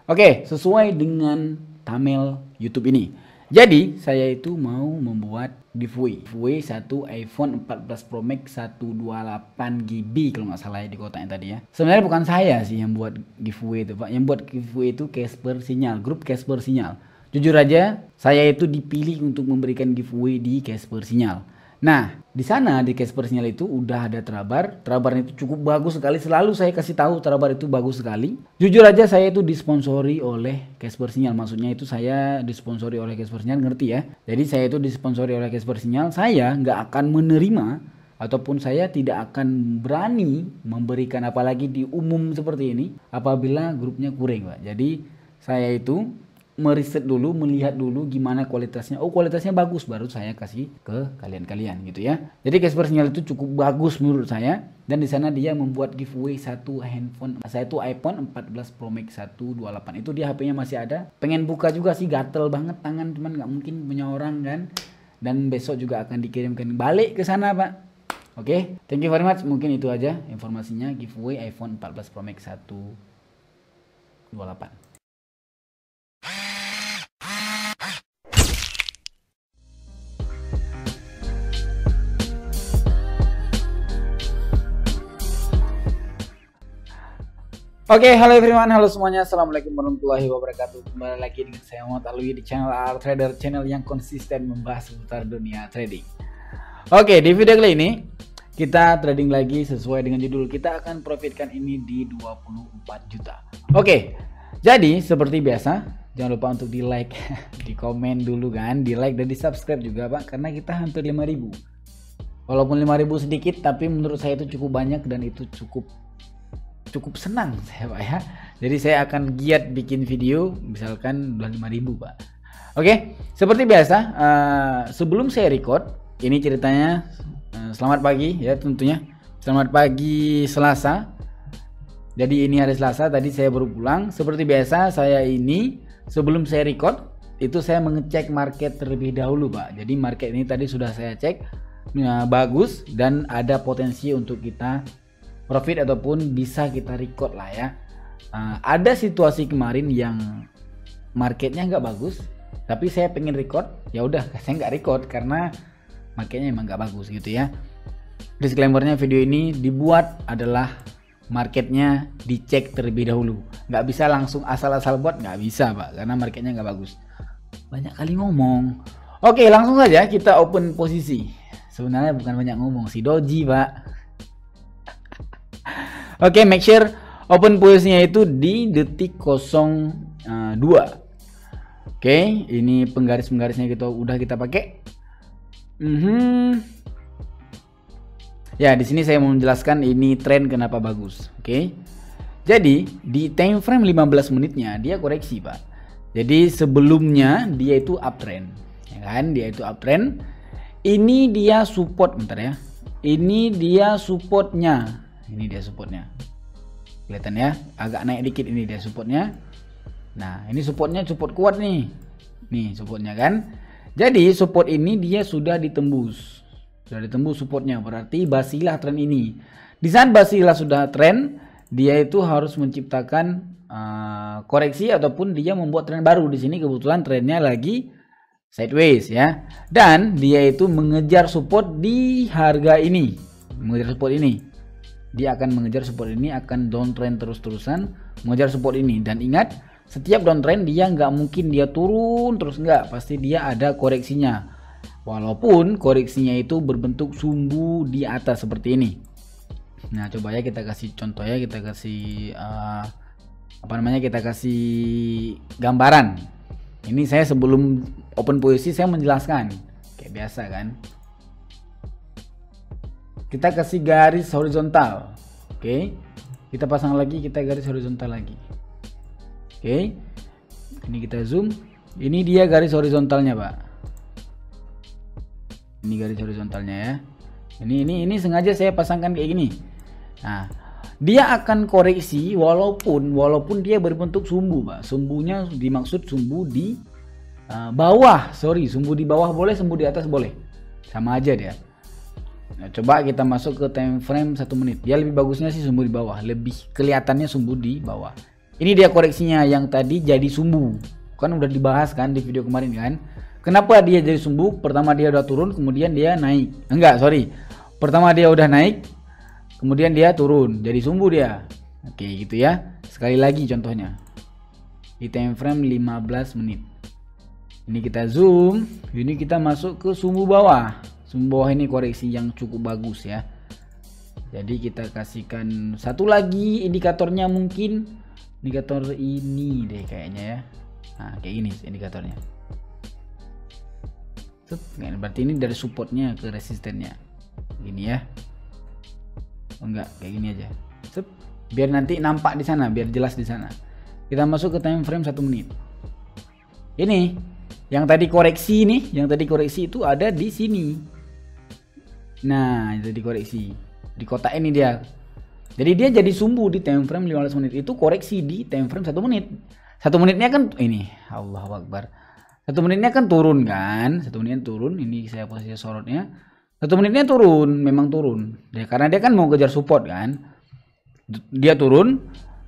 Oke, sesuai dengan thumbnail YouTube ini. Jadi, saya itu mau membuat giveaway satu iPhone 14 Pro Max 128 GB kalau nggak salah ya di kotaknya tadi ya. Sebenarnya bukan saya sih yang buat giveaway itu, Pak. Yang buat giveaway itu Casper Sinyal, grup Casper Sinyal. Jujur aja, saya itu dipilih untuk memberikan giveaway di Casper Sinyal. Nah, di sana di Casper Sinyal itu udah ada Trabar. Trabarnya itu cukup bagus sekali. Selalu saya kasih tahu Trabar itu bagus sekali. Jujur aja saya itu disponsori oleh Casper Sinyal. Maksudnya itu saya disponsori oleh Casper Sinyal, ngerti ya? Jadi saya itu disponsori oleh Casper Sinyal. Saya nggak akan menerima ataupun saya tidak akan berani memberikan apalagi di umum seperti ini apabila grupnya kurang, Pak. Jadi saya itu meriset dulu, melihat dulu gimana kualitasnya. Oh, kualitasnya bagus, baru saya kasih ke kalian-kalian gitu ya. Jadi Casper Sinyal itu cukup bagus menurut saya, dan di sana dia membuat giveaway satu iPhone 14 Pro Max 128. Itu dia HP-nya masih ada. Pengen buka juga sih, gatel banget tangan, cuman nggak mungkin punya orang kan. Dan besok juga akan dikirimkan balik ke sana, Pak. Oke, thank you very much. Mungkin itu aja informasinya giveaway iPhone 14 Pro Max 128. Oke, halo everyone, halo semuanya, assalamualaikum warahmatullahi wabarakatuh. Kembali lagi dengan saya Muhammad Alwi di channel Trader, channel yang konsisten membahas seputar dunia trading. Oke, di video kali ini kita trading lagi sesuai dengan judul. Kita akan profitkan ini di 24 juta. Oke, jadi seperti biasa jangan lupa untuk di like, di komen dulu kan, di like dan di subscribe juga Pak, karena kita hampir 5.000. Walaupun 5.000 sedikit, tapi menurut saya itu cukup banyak dan itu cukup senang saya Pak ya. Jadi saya akan giat bikin video misalkan udah 5.000 Pak. Oke, seperti biasa sebelum saya record ini ceritanya, selamat pagi ya tentunya. Selamat pagi Selasa. Jadi ini hari Selasa, tadi saya baru pulang. Seperti biasa saya ini sebelum saya record itu saya mengecek market terlebih dahulu Pak. Jadi market ini tadi sudah saya cek bagus dan ada potensi untuk kita profit ataupun bisa kita record lah ya. Ada situasi kemarin yang marketnya nggak bagus, tapi saya pengen record, ya udah saya nggak record karena marketnya emang nggak bagus gitu ya. Disclaimernya, video ini dibuat adalah marketnya dicek terlebih dahulu, nggak bisa langsung asal-asal buat, nggak bisa Pak, karena marketnya nggak bagus. Banyak kali ngomong. Oke, langsung saja kita open posisi. Sebenarnya bukan banyak ngomong, si doji Pak. Oke, make sure open posisinya itu di detik 02. Oke, ini penggaris-penggarisnya udah kita pakai. Ya, di sini saya mau menjelaskan ini tren kenapa bagus. Oke. Jadi, di time frame 15 menitnya dia koreksi, Pak. Jadi sebelumnya dia itu uptrend, ya kan? Dia itu uptrend. Ini dia support, bentar ya. Ini dia supportnya. Ini dia supportnya, kelihatan ya, agak naik dikit. Ini dia supportnya. Nah, ini supportnya support kuat nih. Nih supportnya kan. Jadi support ini dia sudah ditembus supportnya, berarti basilah tren ini. Di saat basilah sudah tren, dia itu harus menciptakan koreksi ataupun dia membuat tren baru. Di sini kebetulan trennya lagi sideways ya, dan dia itu mengejar support di harga ini, mengejar support ini. Dia akan mengejar support ini, akan downtrend terus-terusan mengejar support ini. Dan ingat, setiap downtrend dia nggak mungkin dia turun terus, nggak, pasti dia ada koreksinya. Walaupun koreksinya itu berbentuk sumbu di atas seperti ini. Nah, coba ya kita kasih contoh ya, kita kasih kita kasih gambaran. Ini saya sebelum open posisi saya menjelaskan kayak biasa kan. Kita kasih garis horizontal. Oke. Kita pasang lagi, kita garis horizontal lagi. Oke. Ini kita zoom. Ini dia garis horizontalnya, Pak. Ini garis horizontalnya ya. Ini sengaja saya pasangkan kayak gini. Nah, dia akan koreksi walaupun dia berbentuk sumbu, Pak. Sumbunya dimaksud sumbu di bawah. Sumbu di bawah boleh, sumbu di atas boleh. Sama aja dia. Nah, coba kita masuk ke time frame 1 menit. Dia lebih bagusnya sih sumbu di bawah, lebih kelihatannya sumbu di bawah. Ini dia koreksinya yang tadi jadi sumbu. Kan udah dibahas kan di video kemarin kan. Kenapa dia jadi sumbu? Pertama dia udah turun, kemudian dia naik. Enggak, sorry. Pertama dia udah naik, kemudian dia turun. Jadi sumbu dia. Oke, gitu ya. Sekali lagi contohnya. Di time frame 15 menit. Ini kita zoom. Ini kita masuk ke sumbu bawah. Sumbu bawah ini koreksi yang cukup bagus ya. Jadi kita kasihkan satu lagi indikatornya, mungkin indikator ini deh kayaknya ya. Nah, kayak gini indikatornya. Berarti ini dari supportnya ke resistennya. Gini ya. Oh, enggak, kayak gini aja. Biar nanti nampak di sana, biar jelas di sana. Kita masuk ke time frame 1 menit. Ini yang tadi koreksi nih, yang tadi koreksi itu ada di sini. Nah, itu dikoreksi. Di kotak ini dia. Jadi dia jadi sumbu di time frame 15 menit. Itu koreksi di time frame 1 menit. 1 menitnya kan ini, Allahu Akbar. 1 menitnya kan turun kan? 1 menitnya turun. Ini saya posisi sorotnya. 1 menitnya turun, memang turun. Ya, karena dia kan mau kejar support kan. Dia turun.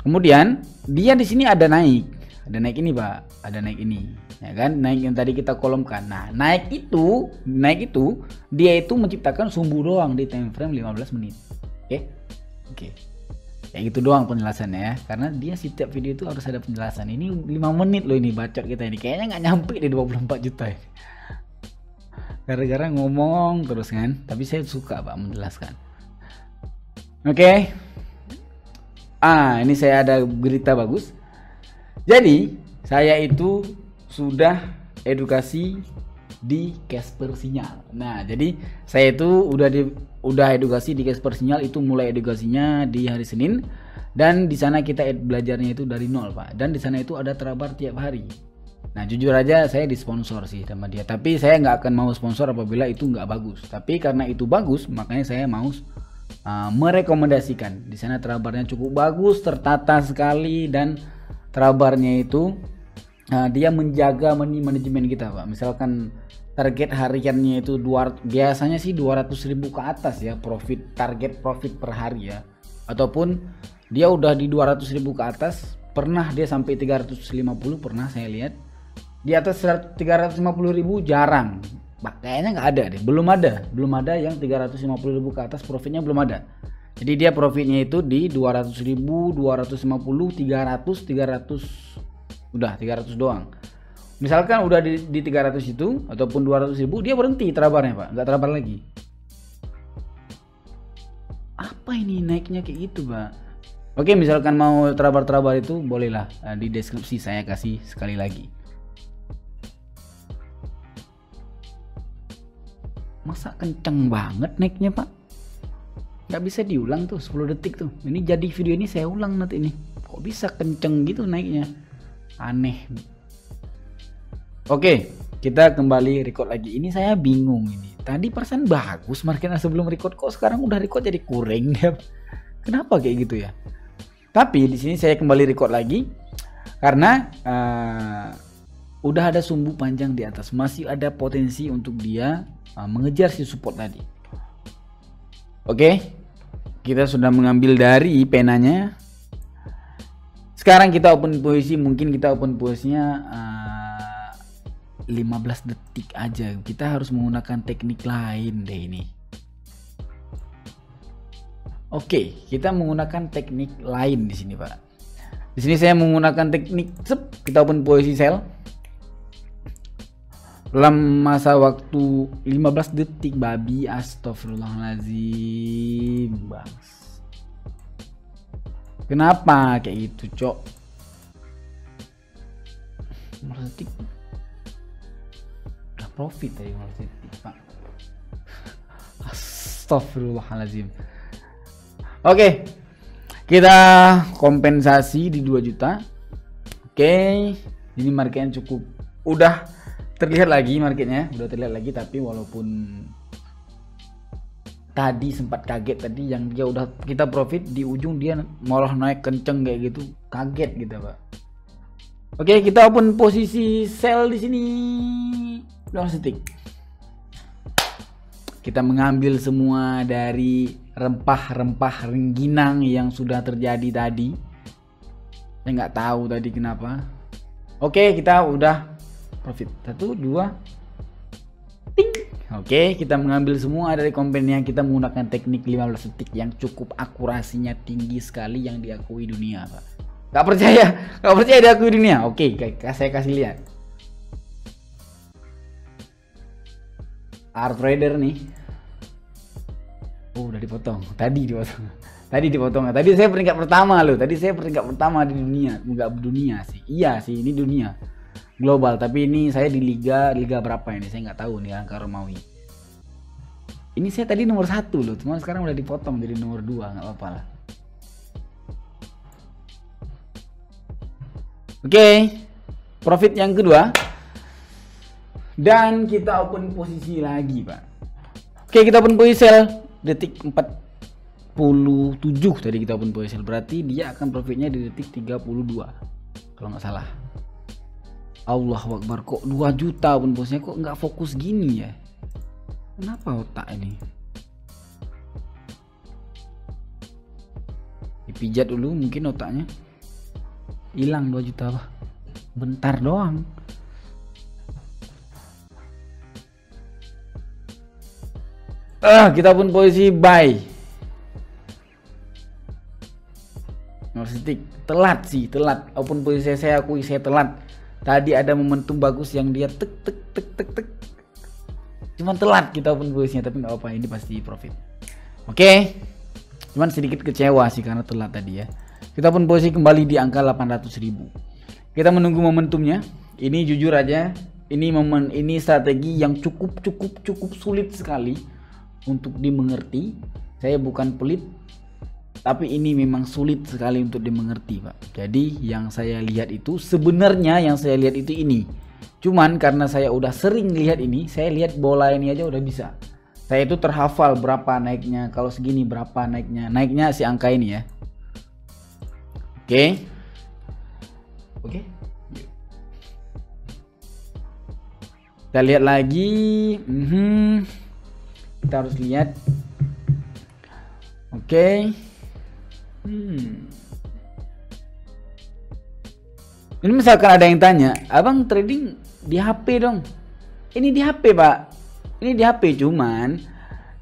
Kemudian dia di sini ada naik. Ada naik ini, Pak. Ada naik ini. Ya kan? Naik yang tadi kita kolomkan. Nah, naik itu dia itu menciptakan sumbu doang di time frame 15 menit. Oke. Kayak gitu doang penjelasannya ya. Karena dia setiap video itu harus ada penjelasan. Ini 5 menit loh ini bacot kita ini. Kayaknya nggak nyampe di 24 juta ini. Gara-gara ngomong terus kan. Tapi saya suka Pak menjelaskan. Oke. Ini saya ada berita bagus. Jadi saya itu sudah edukasi di Casper Sinyal. Nah, jadi saya itu udah edukasi di Casper Sinyal, itu mulai edukasinya di hari Senin, dan di sana kita belajarnya itu dari nol, Pak. Dan di sana itu ada terabar tiap hari. Nah, jujur aja saya disponsor sih sama dia, tapi saya nggak akan mau sponsor apabila itu nggak bagus. Tapi karena itu bagus, makanya saya mau merekomendasikan. Di sana terabarnya cukup bagus, tertata sekali, dan terabarnya itu dia menjaga manajemen kita, Pak. Misalkan target hariannya itu biasanya sih 200.000 ke atas ya, target profit per hari ya. Ataupun dia udah di 200.000 ke atas, pernah dia sampai 350, pernah saya lihat. Di atas 350.000 jarang. Kayaknya nggak ada deh, belum ada yang 350.000 ke atas profitnya, belum ada. Jadi dia profitnya itu di 200.000, 250, 300, udah 300 doang. Misalkan udah di 300 itu ataupun 200.000, dia berhenti terabarnya, Pak, nggak terabar lagi. Apa ini naiknya kayak gitu, Pak? Oke, misalkan mau terabar itu bolehlah, di deskripsi saya kasih sekali lagi. Masa kenceng banget naiknya, Pak? Nggak bisa diulang tuh 10 detik tuh. Ini jadi video ini saya ulang nanti ini. Kok bisa kenceng gitu naiknya? Aneh. Oke, kita kembali record lagi. Ini saya bingung ini. Tadi persen bagus marketnya sebelum record, kok sekarang udah record jadi kurang dia. Kenapa kayak gitu ya? Tapi di sini saya kembali record lagi karena udah ada sumbu panjang di atas. Masih ada potensi untuk dia mengejar si support tadi. Oke, kita sudah mengambil dari penanya. Sekarang kita open posisi, mungkin kita open posisinya 15 detik aja. Kita harus menggunakan teknik lain deh ini. Oke, kita menggunakan teknik lain di sini, Pak. Di sini saya menggunakan teknik kita open posisi sell dalam masa waktu 15 detik, babi. Astagfirullahaladzim, Bang. Kenapa kayak gitu, Cok? 15 detik udah profit tadi, 15 detik, Pak. Astagfirullahaladzim. Oke, kita kompensasi di 2 juta. Oke, ini marketnya cukup udah terlihat lagi, tapi walaupun tadi sempat kaget tadi yang dia udah kita profit, di ujung dia malah naik kenceng kayak gitu, kaget gitu, Pak. Oke, kita open posisi sell di sini 15 detik. Kita mengambil semua dari rempah-rempah rengginang yang sudah terjadi tadi. Saya nggak tahu tadi kenapa. Oke, kita udah profit 1 2 ting. Oke, kita mengambil semua dari kompennya. Kita menggunakan teknik 15 detik yang cukup akurasinya tinggi sekali, yang diakui dunia, Pak. Gak percaya diakui dunia. Oke, saya kasih lihat. Art Trader nih. Oh, udah dipotong. Tadi dipotong. Tadi saya peringkat pertama loh. Tadi saya peringkat pertama di dunia. Enggak dunia sih. Iya sih, ini dunia. Global, tapi ini saya di liga berapa ini? Saya nggak tahu nih, angka Romawi. Ini saya tadi nomor 1 loh, cuma sekarang udah dipotong jadi nomor 2, nggak apa-apa lah. Oke, profit yang kedua. Dan kita open posisi lagi, Pak. Oke, kita open posisi sell detik 47 tadi kita open posisi sell. Berarti dia akan profitnya di detik 32 kalau nggak salah. Allahu Akbar, kok 2 juta open posisinya, kok nggak fokus gini ya? Kenapa otak ini? Dipijat dulu mungkin otaknya. Hilang 2 juta, Pak. Bentar doang. Kita pun posisi buy. Telat sih, telat. Open posisi saya akui saya telat. Tadi ada momentum bagus yang dia tek. Cuman telat kita open posisinya, tapi nggak apa-apa, ini pasti profit. Oke. Cuman sedikit kecewa sih karena telat tadi ya. Kita pun posisi kembali di angka 800.000. Kita menunggu momentumnya. Ini jujur aja, ini strategi yang cukup sulit sekali untuk dimengerti. Saya bukan pelit, tapi ini memang sulit sekali untuk dimengerti, Pak. Jadi yang saya lihat itu sebenarnya itu ini. Cuman karena saya udah sering lihat ini, saya lihat bola ini aja udah bisa. Saya itu terhafal berapa naiknya, kalau segini berapa naiknya. Naiknya si angka ini ya. Oke. Kita lihat lagi. Kita harus lihat. Oke. Ini misalkan ada yang tanya, abang trading di HP dong. Ini di HP, Pak. Ini di HP, cuman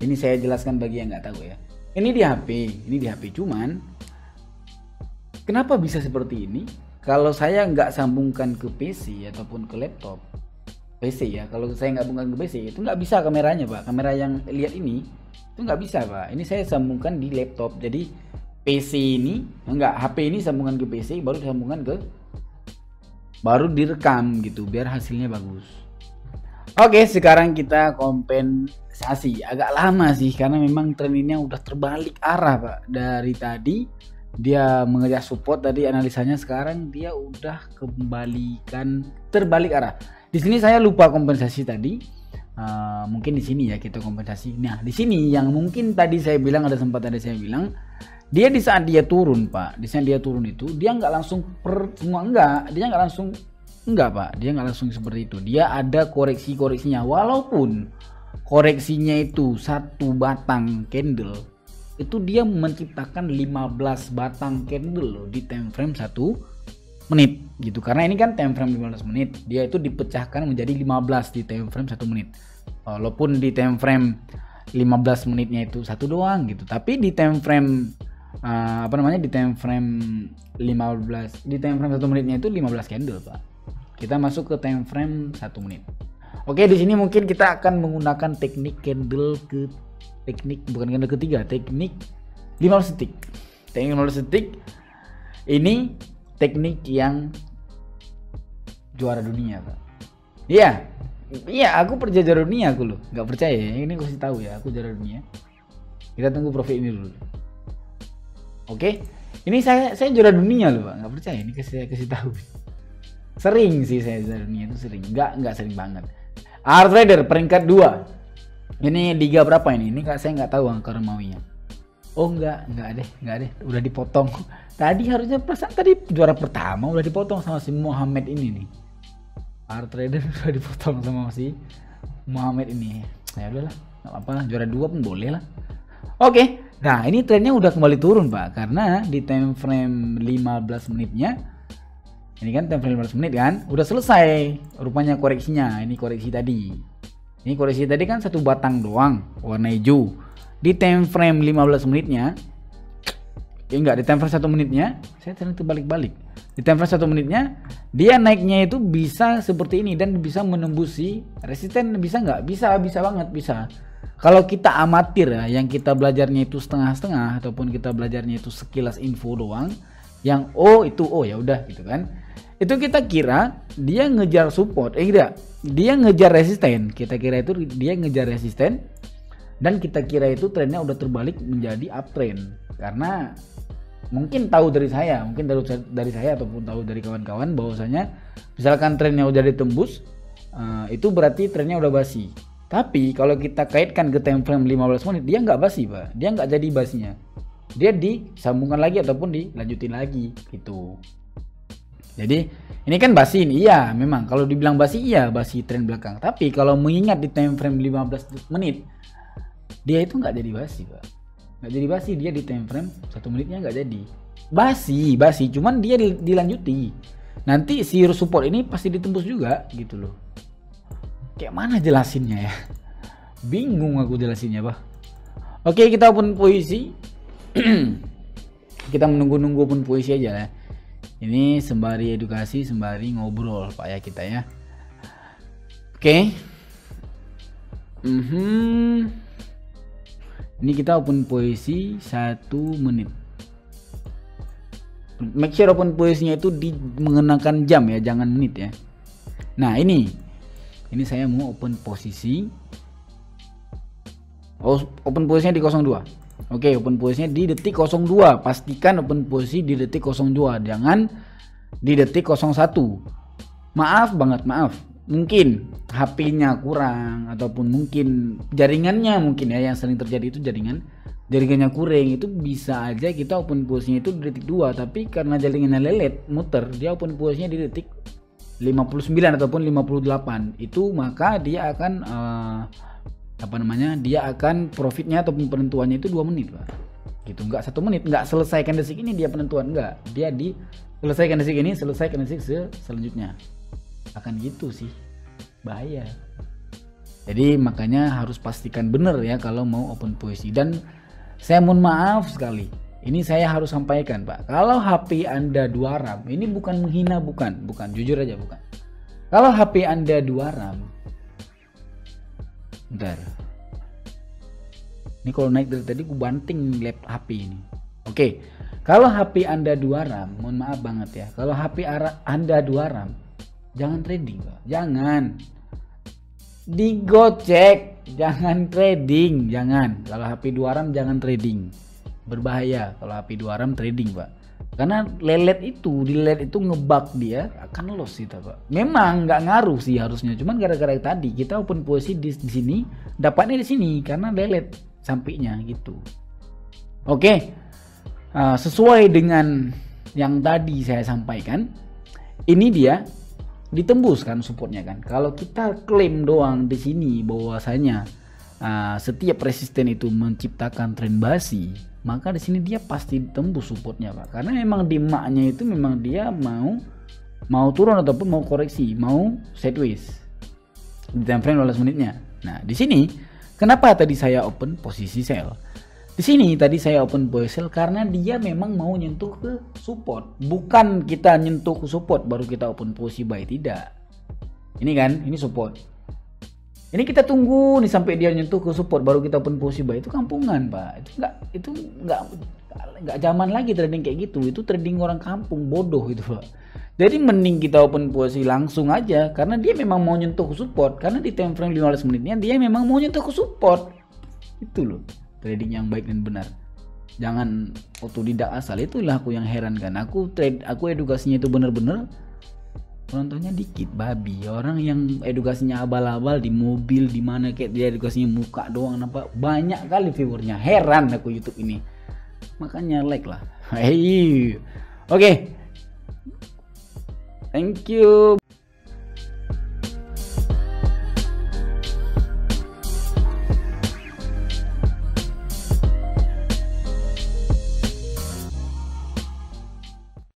ini saya jelaskan bagi yang nggak tahu ya. Ini di HP cuman kenapa bisa seperti ini? Kalau saya nggak sambungkan ke PC ataupun ke laptop, PC ya. Kalau saya nggak sambungkan ke PC itu nggak bisa kameranya, Pak. Kamera yang lihat ini itu nggak bisa, Pak. Ini saya sambungkan di laptop. Jadi PC ini HP ini sambungan ke PC, baru direkam gitu biar hasilnya bagus. Oke, sekarang kita kompensasi. Agak lama sih karena memang tren ini udah terbalik arah, Pak. Dari tadi dia mengejar support, tadi analisanya, sekarang dia udah terbalik arah. Di sini saya lupa kompensasi tadi. Mungkin di sini ya kita kompensasi. Nah, di sini yang mungkin tadi saya bilang, ada sempat tadi saya bilang, dia di saat dia turun, Pak. Di saat dia turun itu dia nggak langsung dia nggak langsung seperti itu. Dia ada koreksinya, walaupun koreksinya itu 1 batang candle, itu dia menciptakan 15 batang candle loh di time frame 1 menit gitu. Karena ini kan time frame 15 menit, dia itu dipecahkan menjadi 15 di time frame 1 menit. Walaupun di time frame 15 menitnya itu 1 doang gitu, tapi di time frame di time frame 1 menitnya itu 15 candle, Pak. Kita masuk ke time frame 1 menit. Oke, di sini mungkin kita akan menggunakan teknik bukan candle ketiga, teknik 15 detik. Teknik 15 detik ini teknik yang juara dunia, Pak. Iya, aku percaya juara dunia aku loh. Nggak percaya ya? Ini aku kasih tahu ya, aku juara dunia. Kita tunggu profit ini dulu. Oke, ini saya juara dunia loh, Pak. Nggak percaya? Ini kasih tahu. Sering sih saya juara dunia itu, sering. Nggak sering banget. Art Trader peringkat 2. Ini liga berapa ini? Ini saya nggak tahu angka Romawinya. Oh nggak deh, udah dipotong. Tadi harusnya perasaan tadi juara pertama udah dipotong sama si Muhammad ini nih. Art Trader udah dipotong sama si Muhammad ini. Ya udahlah, nggak apa-apa, juara 2 pun boleh lah. Oke, Nah ini trennya udah kembali turun Pak, karena di time frame 15 menitnya, ini kan time frame 15 menit kan, udah selesai rupanya koreksinya. Ini koreksi tadi. Ini koreksi tadi kan satu batang doang warna hijau. Di time frame 15 menitnya, enggak, di time frame 1 menitnya, saya ternyata balik-balik. Di time frame 1 menitnya, dia naiknya itu bisa seperti ini dan bisa menembusi resisten, bisa nggak? Bisa banget, bisa. Kalau kita amatir ya, yang kita belajarnya itu setengah-setengah ataupun kita belajarnya itu sekilas info doang, yang ya udah gitu kan. Itu kita kira dia ngejar support, tidak. Dia ngejar resisten. Kita kira itu dia ngejar resisten dan kita kira itu trennya udah terbalik menjadi uptrend. Karena mungkin tahu dari saya, dari saya ataupun tahu dari kawan-kawan bahwasanya misalkan trennya udah ditembus, itu berarti trennya udah basi. Tapi kalau kita kaitkan ke time frame 15 menit, dia nggak basi Pak, dia nggak jadi basinya, dia disambungkan lagi ataupun dilanjutin lagi gitu. Jadi ini kan basi nih, iya memang kalau dibilang basi, iya basi tren belakang. Tapi kalau mengingat di time frame 15 menit, dia itu nggak jadi basi Pak, nggak jadi basi, dia di time frame 1 menitnya nggak jadi basi, cuman dia dilanjuti. Nanti si support ini pasti ditembus juga gitu loh. Kayak mana jelasinnya ya? Bingung aku jelasinnya Pak. Oke, kita open posisi. Kita menunggu open posisi aja ya. Ini sembari edukasi, sembari ngobrol Pak ya kita ya. Oke. Ini kita open posisi 1 menit. Make sure open posisinya itu mengenakan jam ya, jangan menit ya. Nah ini saya mau open posisi. Open posisinya di 02. Oke, open posisinya di detik 02. Pastikan open posisi di detik 02, jangan di detik 01. Maaf banget, maaf. Mungkin HP-nya kurang ataupun mungkin jaringannya, mungkin ya yang sering terjadi itu jaringannya kurang. Itu bisa aja kita open posisinya itu di detik 2, tapi karena jaringannya lelet muter, dia open posisinya di detik 59 ataupun 58. Itu maka dia akan dia akan profitnya ataupun penentuannya itu 2 menit Pak. Gitu, enggak 1 menit, enggak selesai candlestick ini dia penentuan, enggak. Dia selesai candlestick ini, selesai candlestick selanjutnya. Akan gitu sih. Bahaya. Jadi makanya harus pastikan benar ya kalau mau open posisi. Dan saya mohon maaf sekali, ini saya harus sampaikan Pak, kalau HP Anda 2 RAM, ini bukan menghina, bukan, jujur aja bukan. Kalau HP Anda 2 RAM, bentar, ini kalau naik dari tadi gue banting laptop HP ini. Oke, kalau HP Anda 2 RAM, mohon maaf banget ya, kalau HP Anda 2 RAM, jangan trading Pak, jangan digocek, jangan trading, jangan. Kalau HP 2 RAM jangan trading, berbahaya kalau HP 2 RAM trading Pak, karena lelet itu ngebug, dia akan loss kita Pak. Memang nggak ngaruh sih harusnya, cuman gara-gara tadi kita open posisi di sini, dapatnya di sini karena lelet sampingnya gitu. Oke, sesuai dengan yang tadi saya sampaikan, ini dia ditembus kan supportnya kan. Kalau kita klaim doang di sini bahwasanya setiap resisten itu menciptakan tren basi, maka di sini dia pasti tembus supportnya Pak. Karena memang di maknya itu memang dia mau turun ataupun mau koreksi, mau sideways di time frame 15 menitnya. Nah di sini kenapa tadi saya open posisi sell? Di sini tadi saya open posisi sell karena dia memang mau nyentuh ke support, bukan kita nyentuh ke support baru kita open posisi buy, tidak. Ini kan, ini support. Ini kita tunggu nih sampai dia nyentuh ke support baru kita open posisi buy, itu kampungan Pak. Itu enggak zaman lagi trading kayak gitu. Itu trading orang kampung bodoh itu Pak. Jadi mending kita open posisi langsung aja karena dia memang mau nyentuh ke support, karena di time frame 15 menitnya dia memang mau nyentuh ke support. Itu loh trading yang baik dan benar. Jangan otodidak asal, itulah aku yang heran kan. Aku edukasinya itu bener-bener, penontonnya dikit, babi. Orang yang edukasinya abal-abal di mobil, di mana kayak dia edukasinya muka doang, nampak banyak kali viewernya. Heran aku YouTube ini. Makanya like lah. Hey. Oke. Thank you.